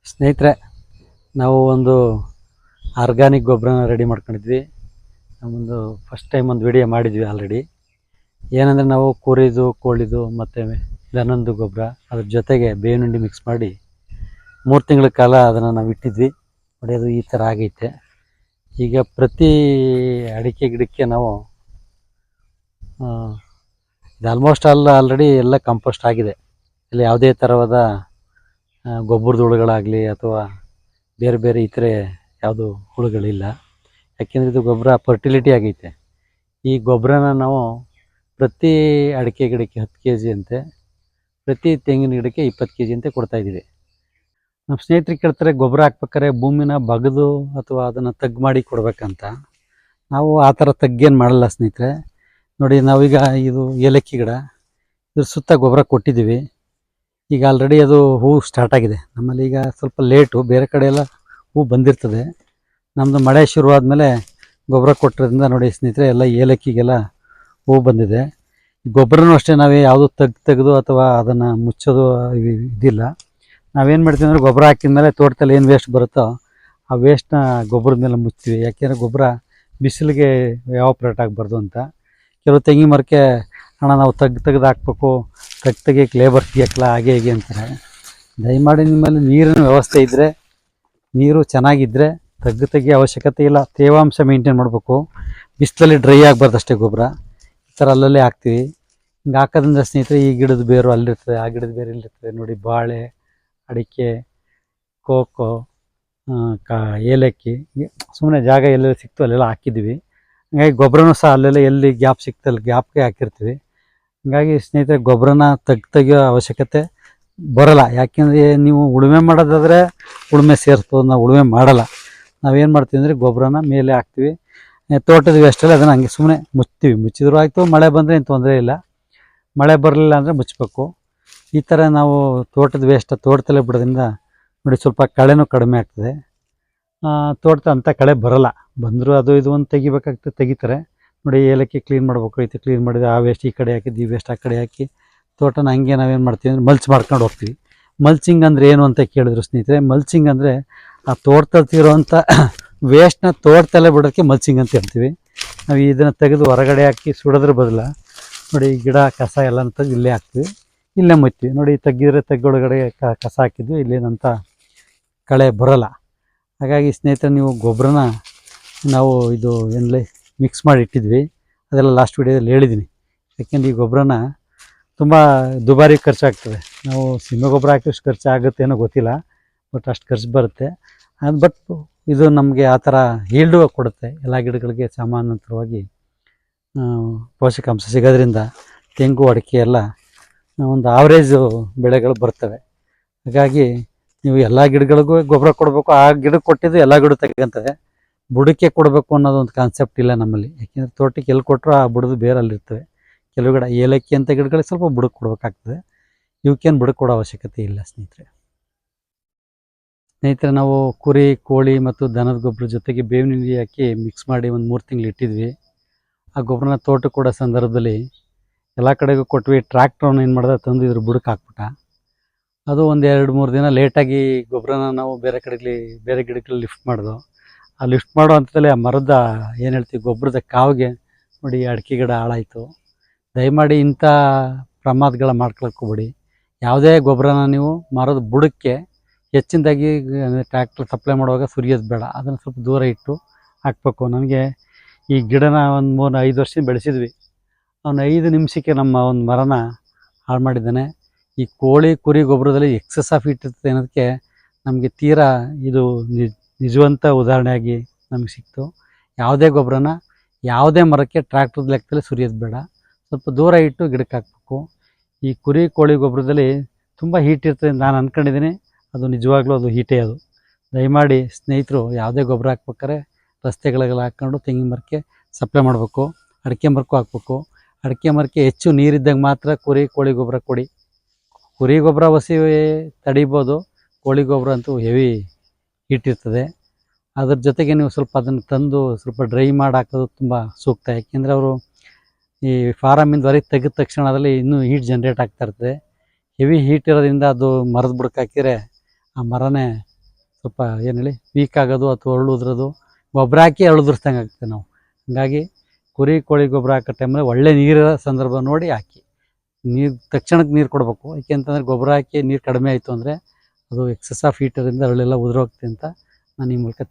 ಸ್ನೇಹಿತರೆ, ನಾವು ಒಂದು ಆರ್ಗಾನಿಕ್ ಗೊಬ್ಬರನ ರೆಡಿ ಮಾಡ್ಕೊಂಡಿದ್ವಿ. ನಾವೊಂದು ಫಸ್ಟ್ ಟೈಮ್ ಒಂದು ವಿಡಿಯೋ ಮಾಡಿದ್ವಿ ಆಲ್ರೆಡಿ. ಏನಂದರೆ ನಾವು ಕುರಿದು, ಕೋಳಿದು ಮತ್ತು ದನದ ಗೊಬ್ಬರ ಅದ್ರ ಜೊತೆಗೆ ಬೇವಿನ ಹಿಂಡಿ ಮಿಕ್ಸ್ ಮಾಡಿ 3 ತಿಂಗಳ ಕಾಲ ಅದನ್ನು ನಾವು ಇಟ್ಟಿದ್ವಿ. ನೋಡಿ, ಅದು ಈ ಥರ ಆಗೈತೆ. ಈಗ ಪ್ರತಿ ಅಡಿಕೆ ಗಿಡಕ್ಕೆ ನಾವು ಇದು ಆಲ್ಮೋಸ್ಟ್ ಆಲ್ರೆಡಿ ಎಲ್ಲ ಕಂಪೋಸ್ಟ್ ಆಗಿದೆ. ಇಲ್ಲಿ ಯಾವುದೇ ಥರವಾದ ಗೊಬ್ಬರದ ಹುಳುಗಳಾಗಲಿ ಅಥವಾ ಬೇರೆ ಬೇರೆ ಇತರೆ ಯಾವುದು ಹುಳುಗಳಿಲ್ಲ. ಯಾಕೆಂದರೆ ಇದು ಗೊಬ್ಬರ ಫರ್ಟಿಲಿಟಿ ಆಗೈತೆ. ಈ ಗೊಬ್ಬರನ ನಾವು ಪ್ರತಿ ಅಡಿಕೆ ಗಿಡಕ್ಕೆ 10 kg ಅಂತೆ, ಪ್ರತಿ ತೆಂಗಿನ ಗಿಡಕ್ಕೆ 20 kg ಅಂತೆ ಕೊಡ್ತಾಯಿದ್ದೀವಿ. ನಮ್ಮ ಸ್ನೇಹಿತರಿಗೆ ಕೇಳ್ತಾರೆ, ಗೊಬ್ಬರ ಹಾಕ್ಬೇಕಾದ್ರೆ ಭೂಮಿನ ಬಗೆದು ಅಥವಾ ಅದನ್ನು ತಗ್ಗು ಮಾಡಿ ಕೊಡಬೇಕಂತ. ನಾವು ಆ ಥರ ತಗ್ಗೇನು ಮಾಡಲ್ಲ ಸ್ನೇಹಿತರೆ. ನೋಡಿ, ನಾವೀಗ ಇದು ಏಲಕ್ಕಿ ಗಿಡ, ಇದ್ರ ಸುತ್ತ ಗೊಬ್ಬರ ಕೊಟ್ಟಿದ್ದೀವಿ. ಈಗ ಆಲ್ರೆಡಿ ಅದು ಹೂವು ಸ್ಟಾರ್ಟ್ ಆಗಿದೆ. ನಮ್ಮಲ್ಲಿ ಈಗ ಸ್ವಲ್ಪ ಲೇಟು, ಬೇರೆ ಕಡೆ ಎಲ್ಲ ಹೂವು ಬಂದಿರ್ತದೆ. ನಮ್ಮದು ಮಳೆ ಶುರುವಾದಮೇಲೆ ಗೊಬ್ಬರ ಕೊಟ್ಟಿರೋದ್ರಿಂದ ನೋಡಿ ಸ್ನೇಹಿತರೆ, ಎಲ್ಲ ಏಲಕ್ಕಿಗೆಲ್ಲ ಹೂವು ಬಂದಿದೆ. ಗೊಬ್ಬರನೂ ಅಷ್ಟೇ, ನಾವೇ ಯಾವುದು ತೆಗೆದು ಅಥವಾ ಅದನ್ನು ಮುಚ್ಚೋದು ಇದಿಲ್ಲ. ನಾವೇನು ಮಾಡ್ತೀವಿ ಅಂದರೆ, ಗೊಬ್ಬರ ಹಾಕಿದ್ಮೇಲೆ ತೋಟದಲ್ಲಿ ಏನು ವೇಸ್ಟ್ ಬರುತ್ತೋ ಆ ವೇಸ್ಟ್ನ ಗೊಬ್ಬರದ ಮೇಲೆ ಮುಚ್ತೀವಿ. ಯಾಕೆಂದರೆ ಗೊಬ್ಬರ ಬಿಸಿಲಿಗೆ ಎವಾಪರೇಟ್ ಆಗಬಾರ್ದು ಅಂತ. ಕೆಲವು ತೆಂಗಿನ ಮರಕ್ಕೆ ನಾವು ತೆಗೆದು ಹಾಕ್ಬೇಕು, ತೆಗಿಯಕ್ಕೆ ಲೇಬರ್ ಸಿಗಕ್ಕಲ್ಲ, ಹಾಗೆ ಹೀಗೆ ಅಂತಾರೆ. ದಯಮಾಡಿ ನಿಮ್ಮಲ್ಲಿ ನೀರಿನ ವ್ಯವಸ್ಥೆ ಇದ್ದರೆ, ನೀರು ಚೆನ್ನಾಗಿದ್ದರೆ ತೆಗಿಯೋ ಅವಶ್ಯಕತೆ ಇಲ್ಲ. ತೇವಾಂಶ ಮೇಂಟೈನ್ ಮಾಡಬೇಕು, ಬಿಸಿಲಲ್ಲಿ ಡ್ರೈ ಆಗಬಾರ್ದು ಅಷ್ಟೇ. ಗೊಬ್ಬರ ಈ ಥರ ಅಲ್ಲಲ್ಲೇ ಹಾಕ್ತೀವಿ. ಹಿಂಗೆ ಹಾಕೋದ್ರಿಂದ ಸ್ನೇಹಿತರೆ, ಈ ಗಿಡದ ಬೇರು ಅಲ್ಲಿರ್ತದೆ, ಆ ಗಿಡದ ಬೇರು ಇಲ್ಲಿರ್ತದೆ. ನೋಡಿ, ಬಾಳೆ, ಅಡಿಕೆ, ಕೋಕೋ, ಏಲಕ್ಕಿ, ಸುಮ್ಮನೆ ಜಾಗ ಎಲ್ಲೆಲ್ಲಿ ಸಿಕ್ತು ಅಲ್ಲೆಲ್ಲ ಹಾಕಿದ್ದೀವಿ. ಹಾಗಾಗಿ ಗೊಬ್ಬರನೂ ಸಹ ಅಲ್ಲೆಲ್ಲ ಎಲ್ಲಿ ಗ್ಯಾಪ್ ಸಿಕ್ತಲ್ಲಿ ಗ್ಯಾಪ್ಗೆ ಹಾಕಿರ್ತೀವಿ. ಹಾಗಾಗಿ ಸ್ನೇಹಿತರೆ, ಗೊಬ್ಬರನ ತೆಗಿಯೋ ಅವಶ್ಯಕತೆ ಬರೋಲ್ಲ. ಯಾಕೆಂದರೆ ನೀವು ಉಳುಮೆ ಮಾಡೋದಾದರೆ ಉಳುಮೆ ಸೇರಿಸ್ಬೋದು, ನಾವು ಉಳುಮೆ ಮಾಡಲ್ಲ. ನಾವೇನು ಮಾಡ್ತೀವಿ ಅಂದರೆ ಗೊಬ್ಬರನ ಮೇಲೆ ಹಾಕ್ತೀವಿ. ತೋಟದ ವೇಸ್ಟಲ್ಲಿ ಅದನ್ನು ಹಂಗೆ ಸುಮ್ಮನೆ ಮುಚ್ತೀವಿ. ಮುಚ್ಚಿದ್ರು ಆಯಿತು, ಮಳೆ ಬಂದರೆ ಏನು ತೊಂದರೆ ಇಲ್ಲ. ಮಳೆ ಬರಲಿಲ್ಲ ಅಂದರೆ ಮುಚ್ಚಬೇಕು. ಈ ಥರ ನಾವು ತೋಟದ ವೇಸ್ಟ್ ತೋಟದಲ್ಲೇ ಬಿಡೋದ್ರಿಂದ ನೋಡಿ, ಸ್ವಲ್ಪ ಕಳೆನೂ ಕಡಿಮೆ ಆಗ್ತದೆ. ತೋಟದ ಅಂಥ ಕಳೆ ಬರೋಲ್ಲ. ಬಂದರೂ ಅದು ಇದು ಒಂದು ತೆಗಿಬೇಕಾಗ್ತದೆ, ತೆಗಿತಾರೆ. ನೋಡಿ, ಏಲಕ್ಕಿ ಕ್ಲೀನ್ ಮಾಡಬೇಕು, ಐತೆ ಕ್ಲೀನ್ ಮಾಡಿದರೆ ಆ ವೇಸ್ಟ್ ಈ ಕಡೆ ಹಾಕಿದ್ದು, ಈ ವೇಸ್ಟ್ ಆ ಕಡೆ ಹಾಕಿ ತೋಟನ ಹಂಗೆ ನಾವೇನು ಮಾಡ್ತೀವಿ ಅಂದರೆ ಮಲ್ಚ್ ಮಾಡ್ಕೊಂಡು ಹೋಗ್ತೀವಿ. ಮಲ್ಚಿಂಗ್ ಅಂದರೆ ಏನು ಅಂತ ಕೇಳಿದ್ರು ಸ್ನೇಹಿತರೆ. ಮಲ್ಚಿಂಗ್ ಅಂದರೆ ಆ ತೋಟದಲ್ಲಿರೋವಂಥ ವೇಸ್ಟ್ನ ತೋಟದಲ್ಲೇ ಬಿಡೋಕ್ಕೆ ಮಲ್ಚಿಂಗ್ ಅಂತ ಹೇಳ್ತೀವಿ. ನಾವು ಇದನ್ನು ತೆಗೆದು ಹೊರಗಡೆ ಹಾಕಿ ಸುಡೋದ್ರ ಬದಲ ನೋಡಿ, ಗಿಡ ಕಸ ಎಲ್ಲ ತೆಗೆದು ಇಲ್ಲೇ ಹಾಕ್ತೀವಿ, ಇಲ್ಲೇ ಮುಚ್ತೀವಿ. ನೋಡಿ, ತೆಗ್ಗಿದ್ರೆ ತೆಗ್ಗೊಳಗಡೆ ಕಸ ಹಾಕಿದ್ವಿ, ಇಲ್ಲೇನಂತ ಕಳೆ ಬರೋಲ್ಲ. ಹಾಗಾಗಿ ಸ್ನೇಹಿತರೆ, ನೀವು ಗೊಬ್ಬರನ ನಾವು ಇದು ಏನಲ್ಲಿ ಮಿಕ್ಸ್ ಮಾಡಿ ಇಟ್ಟಿದ್ವಿ, ಅದೆಲ್ಲ ಲಾಸ್ಟ್ ವೀಡಿಯೋದಲ್ಲಿ ಹೇಳಿದ್ದೀನಿ. ಯಾಕೆಂದರೆ ಈ ಗೊಬ್ಬರನ ತುಂಬ ದುಬಾರಿ ಖರ್ಚಾಗ್ತದೆ. ನಾವು ಸೀಮೆ ಗೊಬ್ಬರ ಹಾಕಿಷ್ಟು ಖರ್ಚು ಆಗುತ್ತೇನೋ ಗೊತ್ತಿಲ್ಲ, ಬಟ್ ಅಷ್ಟು ಖರ್ಚು ಬರುತ್ತೆ. ಬಟ್ ಇದು ನಮಗೆ ಆ ಥರ ಈಲ್ಡು ಕೊಡುತ್ತೆ. ಎಲ್ಲ ಗಿಡಗಳಿಗೆ ಸಮಾನಾಂತರವಾಗಿ ಪೋಷಕಾಂಶ ಸಿಗೋದ್ರಿಂದ ತೆಂಗು, ಅಡಿಕೆ ಎಲ್ಲ ಒಂದು ಆವ್ರೇಜು ಬೆಳೆಗಳು ಬರ್ತವೆ. ಹಾಗಾಗಿ ನೀವು ಎಲ್ಲ ಗಿಡಗಳಿಗೂ ಗೊಬ್ಬರ ಕೊಡಬೇಕು. ಆ ಗಿಡಕ್ಕೆ ಕೊಟ್ಟಿದ್ದು ಎಲ್ಲ ಗಿಡ ತೆಗೆಂತವೆ. ಬುಡಕ್ಕೆ ಕೊಡಬೇಕು ಅನ್ನೋದೊಂದು ಕಾನ್ಸೆಪ್ಟ್ ಇಲ್ಲ ನಮ್ಮಲ್ಲಿ. ಯಾಕೆಂದರೆ ತೋಟಕ್ಕೆ ಎಲ್ಲಿ ಕೊಟ್ಟರು ಆ ಬುಡದ ಬೇರಲ್ಲಿರ್ತವೆ. ಕೆಲವು ಗಿಡ ಏಲಕ್ಕಿ ಅಂತ ಗಿಡಗಳಿಗೆ ಸ್ವಲ್ಪ ಬುಡಕ್ಕೆ ಕೊಡಬೇಕಾಗ್ತದೆ. ಇವಕ್ಕೇನು ಬುಡಕ್ಕೆ ಕೊಡೋ ಅವಶ್ಯಕತೆ ಇಲ್ಲ ಸ್ನೇಹಿತರೆ. ನಾವು ಕುರಿ, ಕೋಳಿ ಮತ್ತು ದನದ ಗೊಬ್ಬರ ಜೊತೆಗೆ ಬೇವಿನ ಹಿಂಡಿ ಹಾಕಿ ಮಿಕ್ಸ್ ಮಾಡಿ ಒಂದು 3 ತಿಂಗಳು ಇಟ್ಟಿದ್ವಿ. ಆ ಗೊಬ್ಬರನ ತೋಟಕ್ಕೆ ಕೊಡೋ ಸಂದರ್ಭದಲ್ಲಿ ಎಲ್ಲ ಕಡೆಗೂ ಕೊಟ್ವಿ. ಟ್ರ್ಯಾಕ್ಟ್ರನ್ನು ಏನು ಮಾಡಿದೆ, ತಂದು ಇದ್ರ ಬುಡಕ್ಕೆ ಹಾಕ್ಬಿಟ್ಟ. ಅದು ಒಂದು 2-3 ದಿನ ಲೇಟಾಗಿ ಗೊಬ್ಬರನ ನಾವು ಬೇರೆ ಗಿಡಗಳಲ್ಲಿ ಲಿಫ್ಟ್ ಮಾಡಿದೋ. ಆ ಲಿಫ್ಟ್ ಮಾಡೋ ಹಂತದಲ್ಲಿ ಆ ಮರದ ಏನು ಹೇಳ್ತೀವಿ ಗೊಬ್ಬರದ ಕಾವಿಗೆ ನೋಡಿ, ಅಡಿಕೆ ಗಿಡ ಹಾಳಾಯಿತು. ದಯಮಾಡಿ ಇಂಥ ಪ್ರಮಾದಗಳ ಮಾಡ್ಕೊಳಕ್ಕೆ ಹೋಗ್ಬೇಡಿ. ಯಾವುದೇ ಗೊಬ್ಬರನ ನೀವು ಮರದ ಬುಡಕ್ಕೆ ಹೆಚ್ಚಿನದಾಗಿ ಟ್ರ್ಯಾಕ್ಟರ್ ಸಪ್ಲೈ ಮಾಡುವಾಗ ಸುರಿಯೋದು ಬೇಡ. ಅದನ್ನು ಸ್ವಲ್ಪ ದೂರ ಇಟ್ಟು ಹಾಕಬೇಕು. ನನಗೆ ಈ ಗಿಡನ ಒಂದು 3-5 ವರ್ಷ ಬೆಳೆಸಿದ್ವಿ. ಅವನು 5 ನಿಮಿಷಕ್ಕೆ ನಮ್ಮ ಒಂದು ಮರನ ಹಾಳು ಮಾಡಿದ್ದಾನೆ. ಈ ಕೋಳಿ, ಕುರಿ ಗೊಬ್ಬರದಲ್ಲಿ ಎಕ್ಸಸ್ ಆಫ್ ಹೀಟ್ ಇರ್ತದೆ ಅನ್ನೋದಕ್ಕೆ ನಮಗೆ ತೀರಾ ಇದು ನಿಜವಂತ ಉದಾಹರಣೆಯಾಗಿ ನಮಗೆ ಸಿಕ್ತು. ಯಾವುದೇ ಗೊಬ್ಬರನ ಯಾವುದೇ ಮರಕ್ಕೆ ಟ್ರ್ಯಾಕ್ಟರ್ದ ಲೆಕ್ಕದಲ್ಲಿ ಸುರಿಯೋದು ಬೇಡ. ಸ್ವಲ್ಪ ದೂರ ಇಟ್ಟು ಗಿಡಕ್ಕೆ ಹಾಕಬೇಕು. ಈ ಕುರಿ, ಕೋಳಿ ಗೊಬ್ಬರದಲ್ಲಿ ತುಂಬ ಹೀಟ್ ಇರ್ತದೆ ಅಂತ ನಾನು ಅಂದ್ಕೊಂಡಿದ್ದೀನಿ. ಅದು ನಿಜವಾಗ್ಲೂ ಅದು ಹೀಟೇ. ಅದು ದಯಮಾಡಿ ಸ್ನೇಹಿತರು, ಯಾವುದೇ ಗೊಬ್ಬರ ಹಾಕ್ಬೇಕಾದ್ರೆ ರಸ್ತೆಗಳಿಗೆಲ್ಲ ಹಾಕ್ಕೊಂಡು ತೆಂಗಿನ ಮರಕ್ಕೆ ಸಪ್ಲೈ ಮಾಡಬೇಕು. ಅಡಿಕೆ ಮರಕ್ಕೂ ಹಾಕ್ಬೇಕು. ಅಡಿಕೆ ಮರಕ್ಕೆ ಹೆಚ್ಚು ನೀರಿದ್ದಾಗ ಮಾತ್ರ ಕುರಿ, ಕೋಳಿ ಗೊಬ್ಬರ ಕೊಡಿ. ಕುರಿ ಗೊಬ್ಬರ ಹಸಿ ತಡಿಬೋದು, ಕೋಳಿ ಗೊಬ್ಬರ ಅಂತೂ ಹೆವಿ ಹೀಟ್ ಇರ್ತದೆ. ಅದ್ರ ಜೊತೆಗೆ ನೀವು ಸ್ವಲ್ಪ ಅದನ್ನು ತಂದು ಸ್ವಲ್ಪ ಡ್ರೈ ಮಾಡಿ ಹಾಕೋದು ತುಂಬ ಸೂಕ್ತ. ಯಾಕೆಂದರೆ ಅವರು ಈ ಫಾರಮಿಂದ ಹೊರಗೆ ತೆಗೆದ ತಕ್ಷಣ ಅದರಲ್ಲಿ ಇನ್ನೂ ಹೀಟ್ ಜನ್ರೇಟ್ ಆಗ್ತಾ ಇರ್ತದೆ. ಹೆವಿ ಹೀಟ್ ಇರೋದ್ರಿಂದ ಅದು ಮರದ ಬುಡಕ್ಕೆ ಹಾಕಿದರೆ ಆ ಮರನೇ ಸ್ವಲ್ಪ ಏನು ಹೇಳಿ ವೀಕ್ ಆಗೋದು ಅಥವಾ ಅರಳು ಉದ್ರೋದು, ಗೊಬ್ಬರ ಹಾಕಿ ಅರಳು ಉದುರಿಸ್ದಂಗೆ ಆಗ್ತದೆ ನಾವು. ಹಾಗಾಗಿ ಕುರಿ ಕೋಳಿ ಗೊಬ್ಬರ ಹಾಕೋ ಟೈಮಲ್ಲಿ ಒಳ್ಳೆ ನೀರಿರೋ ಸಂದರ್ಭ ನೋಡಿ ಹಾಕಿ. ನೀರು ತಕ್ಷಣಕ್ಕೆ ನೀರು ಕೊಡಬೇಕು. ಯಾಕೆಂತಂದರೆ ಗೊಬ್ಬರ ಹಾಕಿ ನೀರು ಕಡಿಮೆ ಆಯಿತು ಅಂದರೆ ಅದು ಎಕ್ಸಸ್ ಆಫ್ ಹೀಟರಿಂದ ಅರಳೆಲ್ಲ ಉದುರೋಗುತ್ತೆ ಅಂತ ನಾನು ಈ ಮೂಲಕ